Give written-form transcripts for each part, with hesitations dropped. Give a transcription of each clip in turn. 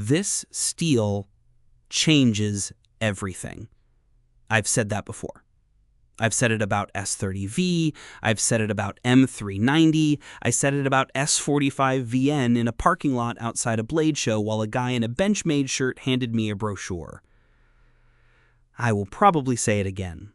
This steel changes everything. I've said that before. I've said it about S30V, I've said it about M390, I said it about S45VN in a parking lot outside a blade show while a guy in a Benchmade shirt handed me a brochure. I will probably say it again.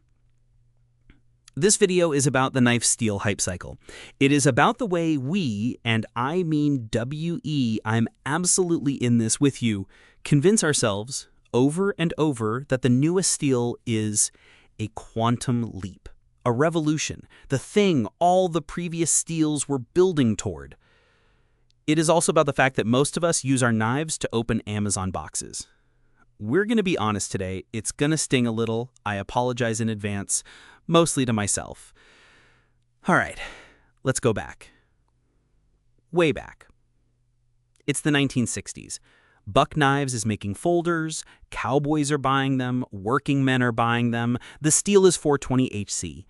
This video is about the knife steel hype cycle. It is about the way we, and I mean WE, I'm absolutely in this with you, convince ourselves over and over that the newest steel is a quantum leap, a revolution, the thing all the previous steels were building toward. It is also about the fact that most of us use our knives to open Amazon boxes. We're going to be honest today. It's going to sting a little. I apologize in advance, mostly to myself. All right, let's go back. Way back. It's the 1960s. Buck Knives is making folders, cowboys are buying them, working men are buying them, the steel is 420HC.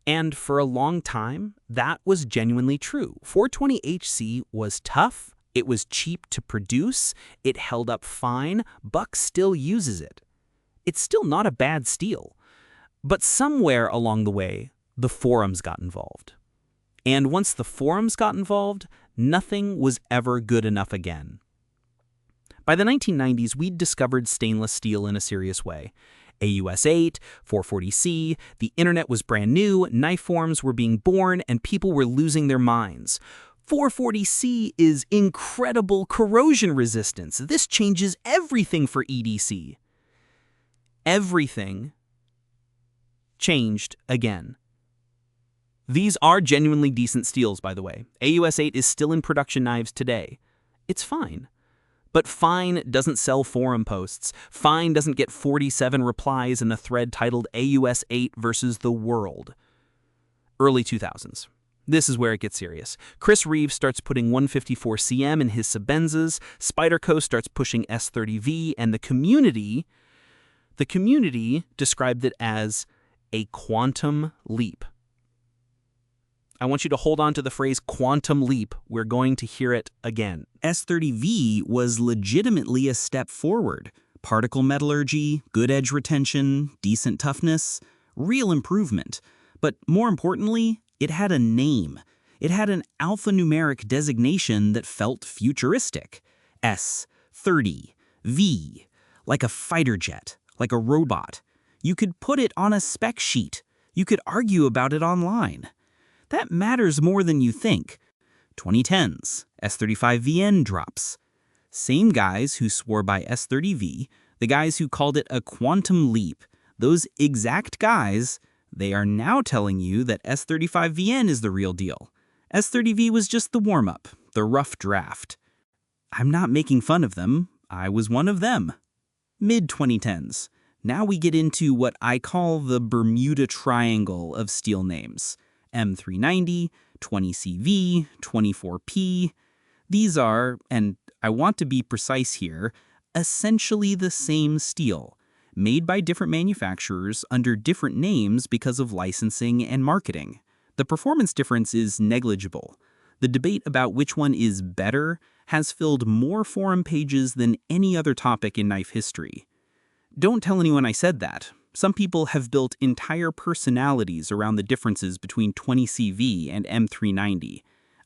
And for a long time, that was genuinely true. 420HC was tough, it was cheap to produce, it held up fine, Buck still uses it. It's still not a bad steel. But somewhere along the way, the forums got involved. And once the forums got involved, nothing was ever good enough again. By the 1990s, we'd discovered stainless steel in a serious way. AUS 8, 440C, the internet was brand new, knife forms were being born, and people were losing their minds. 440C is incredible corrosion resistance. This changes everything for EDC. Everything changed again. These are genuinely decent steels, by the way. AUS 8 is still in production knives today. It's fine. But fine doesn't sell forum posts. Fine doesn't get 47 replies in a thread titled AUS 8 versus the world. Early 2000s. This is where it gets serious. Chris Reeve starts putting 154cm in his Sabenzas, Spyderco starts pushing S30V, and the community described it as a quantum leap. I want you to hold on to the phrase quantum leap. We're going to hear it again. S30V was legitimately a step forward. Particle metallurgy, good edge retention, decent toughness, real improvement. But more importantly, it had a name. It had an alphanumeric designation that felt futuristic. S30V, like a fighter jet, like a robot. You could put it on a spec sheet. You could argue about it online. That matters more than you think. 2010s, S35VN drops. Same guys who swore by S30V, the guys who called it a quantum leap, those exact guys, they are now telling you that S35VN is the real deal. S30V was just the warm-up, the rough draft. I'm not making fun of them. I was one of them. Mid-2010s. Now we get into what I call the Bermuda Triangle of steel names. M390, 20CV, 24P. These are, and I want to be precise here, essentially the same steel, made by different manufacturers under different names because of licensing and marketing. The performance difference is negligible. The debate about which one is better has filled more forum pages than any other topic in knife history. Don't tell anyone I said that. Some people have built entire personalities around the differences between 20CV and M390.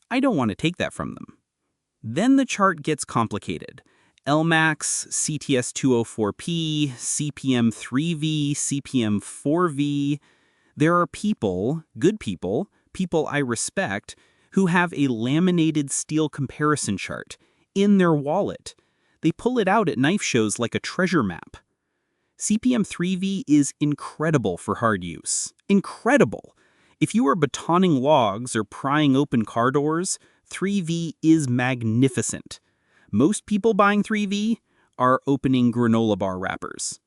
I don't want to take that from them. Then the chart gets complicated. LMAX, CTS204P, CPM3V, CPM4V. There are people, good people I respect, who have a laminated steel comparison chart in their wallet. They pull it out at knife shows like a treasure map. CPM3V is incredible for hard use. Incredible! If you are batoning logs or prying open car doors, 3V is magnificent. Most people buying 3V are opening granola bar wrappers.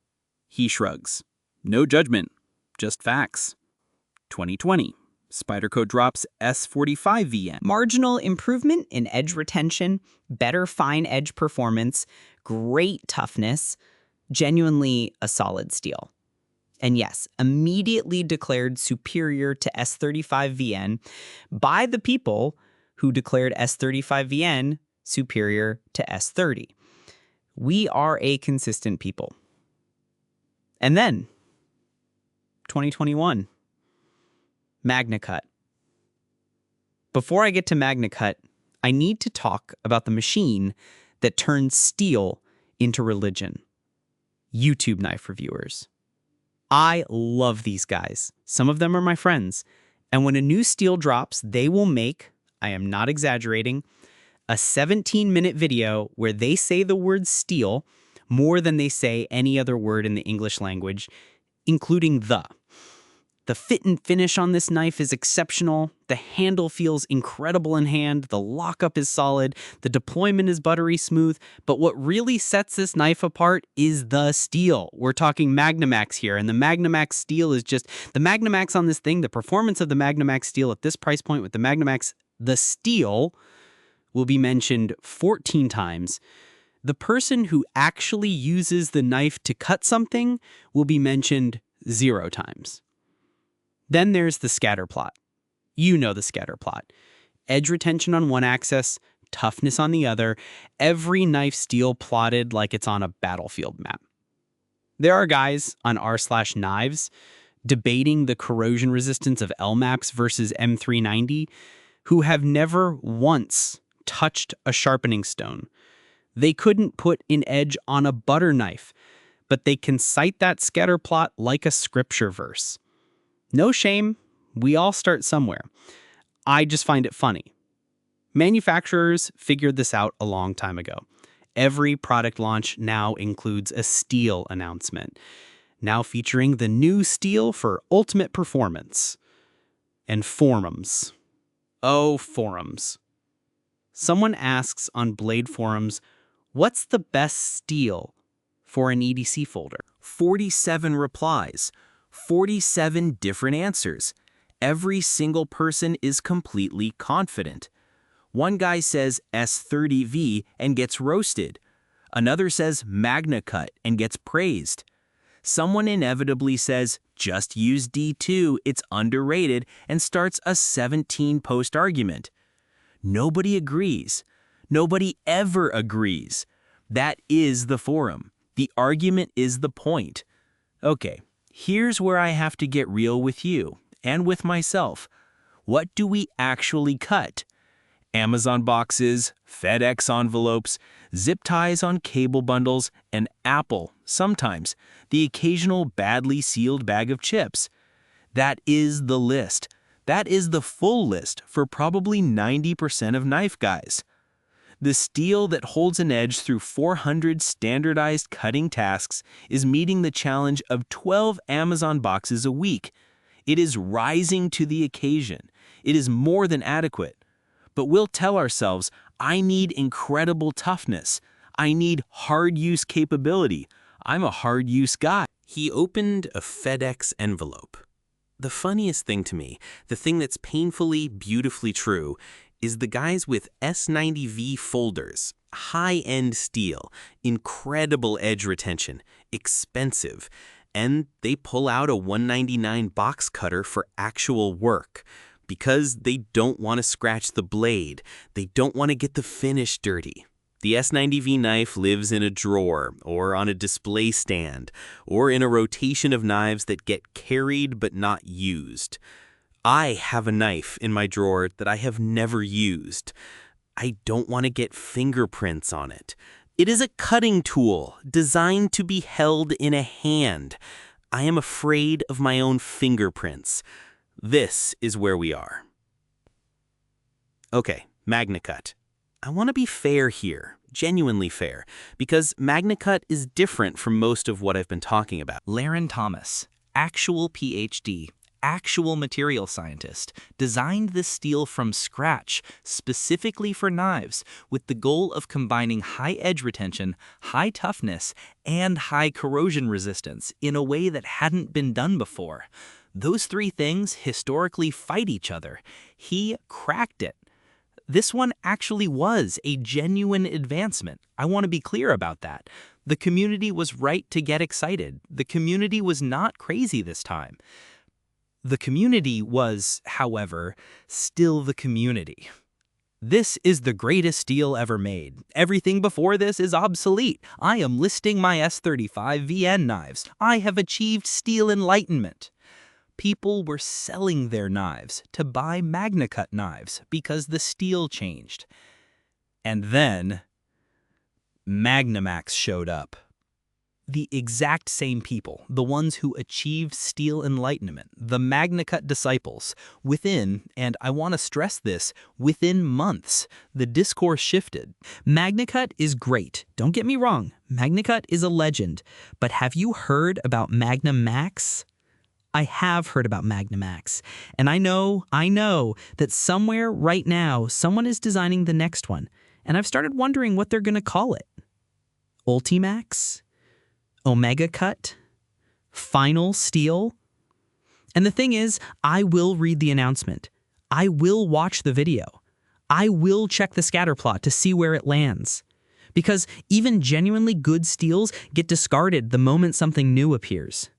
He shrugs. No judgment, just facts. 2020. Spyderco drops S45VN. Marginal improvement in edge retention, better fine edge performance, great toughness, genuinely a solid steel. And yes, immediately declared superior to S35VN by the people who declared S35VN superior to S30. We are a consistent people. And then, 2021, MagnaCut. Before I get to MagnaCut, I need to talk about the machine that turns steel into religion. YouTube knife reviewers. I love these guys. Some of them are my friends. And when a new steel drops, they will make, I am not exaggerating, a 17-minute video where they say the word steel more than they say any other word in the English language, including the. The fit and finish on this knife is exceptional. The handle feels incredible in hand. The lockup is solid. The deployment is buttery smooth. But what really sets this knife apart is the steel. We're talking MagnaMax here, and the MagnaMax steel is just the MagnaMax on this thing. The performance of the MagnaMax steel at this price point with the MagnaMax, the steel will be mentioned 14 times. The person who actually uses the knife to cut something will be mentioned 0 times. Then there's the scatter plot. You know the scatter plot. Edge retention on one axis, toughness on the other, every knife steel plotted like it's on a battlefield map. There are guys on r/knives debating the corrosion resistance of LMAX versus M390 who have never once touched a sharpening stone. They couldn't put an edge on a butter knife, but they can cite that scatter plot like a scripture verse. No shame, we all start somewhere. I just find it funny. Manufacturers figured this out a long time ago. Every product launch now includes a steel announcement, now featuring the new steel for ultimate performance. And forums. Oh, forums. Someone asks on Blade forums, what's the best steel for an EDC folder? 47 replies. 47 different answers. Every single person is completely confident. One guy says S30V and gets roasted. Another says MagnaCut and gets praised. Someone inevitably says, just use D2, it's underrated, and starts a 17-post argument. Nobody agrees. Nobody ever agrees. That is the forum. The argument is the point. Okay. Here's where I have to get real with you and with myself. What do we actually cut? Amazon boxes, FedEx envelopes, zip ties on cable bundles, and Apple, sometimes, the occasional badly sealed bag of chips. That is the list. That is the full list for probably 90% of knife guys. The steel that holds an edge through 400 standardized cutting tasks is meeting the challenge of 12 Amazon boxes a week. It is rising to the occasion. It is more than adequate. But we'll tell ourselves, I need incredible toughness. I need hard use capability. I'm a hard use guy. He opened a FedEx envelope. The funniest thing to me, the thing that's painfully, beautifully true, is the guys with S90V folders, high-end steel, incredible edge retention, expensive, and they pull out a $199 box cutter for actual work because they don't want to scratch the blade, they don't want to get the finish dirty. The S90V knife lives in a drawer, or on a display stand, or in a rotation of knives that get carried but not used. I have a knife in my drawer that I have never used. I don't want to get fingerprints on it. It is a cutting tool designed to be held in a hand. I am afraid of my own fingerprints. This is where we are. Okay, MagnaCut. I want to be fair here, genuinely fair, because MagnaCut is different from most of what I've been talking about. Laren Thomas, actual PhD, actual material scientist, designed this steel from scratch specifically for knives with the goal of combining high edge retention, high toughness, and high corrosion resistance in a way that hadn't been done before. Those three things historically fight each other. He cracked it. This one actually was a genuine advancement. I want to be clear about that. The community was right to get excited. The community was not crazy this time. The community was, however, still the community. This is the greatest steel ever made. Everything before this is obsolete. I am listing my S35 VN knives. I have achieved steel enlightenment. People were selling their knives to buy MagnaCut knives because the steel changed. And then MagnaMax showed up. The exact same people, the ones who achieved steel enlightenment, the MagnaCut disciples, within, and I want to stress this, within months, the discourse shifted. MagnaCut is great. Don't get me wrong. MagnaCut is a legend. But have you heard about MagnaMax? I have heard about MagnaMax. And I know that somewhere right now, someone is designing the next one. And I've started wondering what they're going to call it. Ultimax? OmegaCut? Final Steel? And the thing is, I will read the announcement. I will watch the video. I will check the scatter plot to see where it lands. Because even genuinely good steels get discarded the moment something new appears.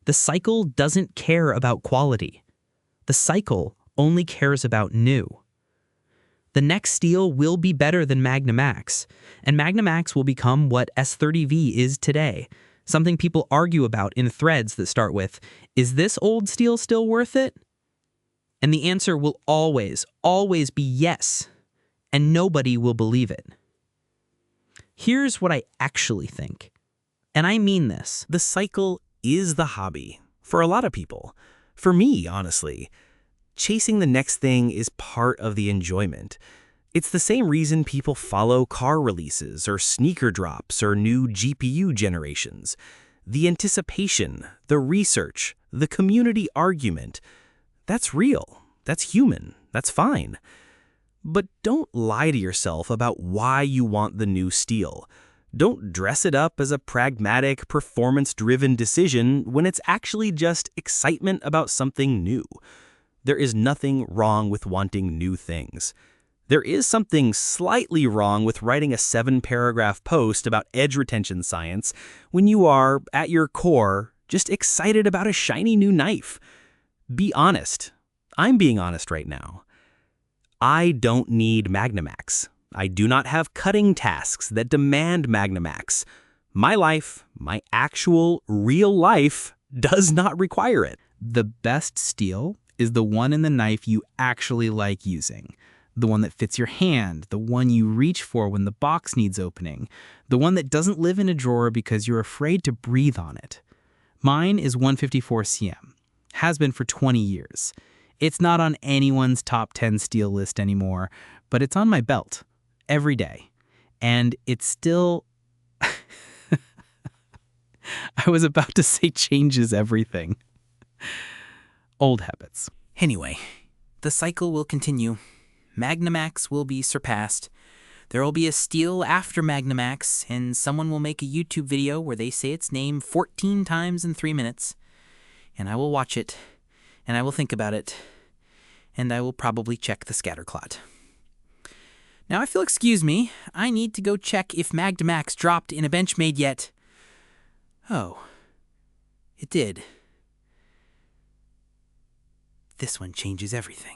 The cycle doesn't care about quality. The cycle only cares about new. The next steel will be better than MagnaMax, and MagnaMax will become what S30V is today, something people argue about in threads that start with, "Is this old steel still worth it?" And the answer will always be yes, and nobody will believe it. Here's what I actually think, and I mean this. The cycle is the hobby for a lot of people. For me, honestly, chasing the next thing is part of the enjoyment. It's the same reason people follow car releases or sneaker drops or new GPU generations. The anticipation, the research, the community argument, that's real, that's human, that's fine. But don't lie to yourself about why you want the new steel. Don't dress it up as a pragmatic, performance-driven decision when it's actually just excitement about something new. There is nothing wrong with wanting new things. There is something slightly wrong with writing a 7-paragraph post about edge retention science when you are, at your core, just excited about a shiny new knife. Be honest. I'm being honest right now. I don't need MagnaMax. I do not have cutting tasks that demand MagnaMax. My life, my actual, real life, does not require it. The best steel is the one in the knife you actually like using. The one that fits your hand, the one you reach for when the box needs opening, the one that doesn't live in a drawer because you're afraid to breathe on it. Mine is 154 cm, has been for 20 years. It's not on anyone's top 10 steel list anymore, but it's on my belt every day. And it's still... I was about to say changes everything. Old habits. Anyway, the cycle will continue. MagnaMax will be surpassed. There will be a steel after MagnaMax, and someone will make a YouTube video where they say its name 14 times in 3 minutes. And I will watch it, and I will think about it, and I will probably check the scatter plot. Now, if you'll excuse me, I need to go check if MagnaMax dropped in a Benchmade yet. Oh, it did. This one changes everything.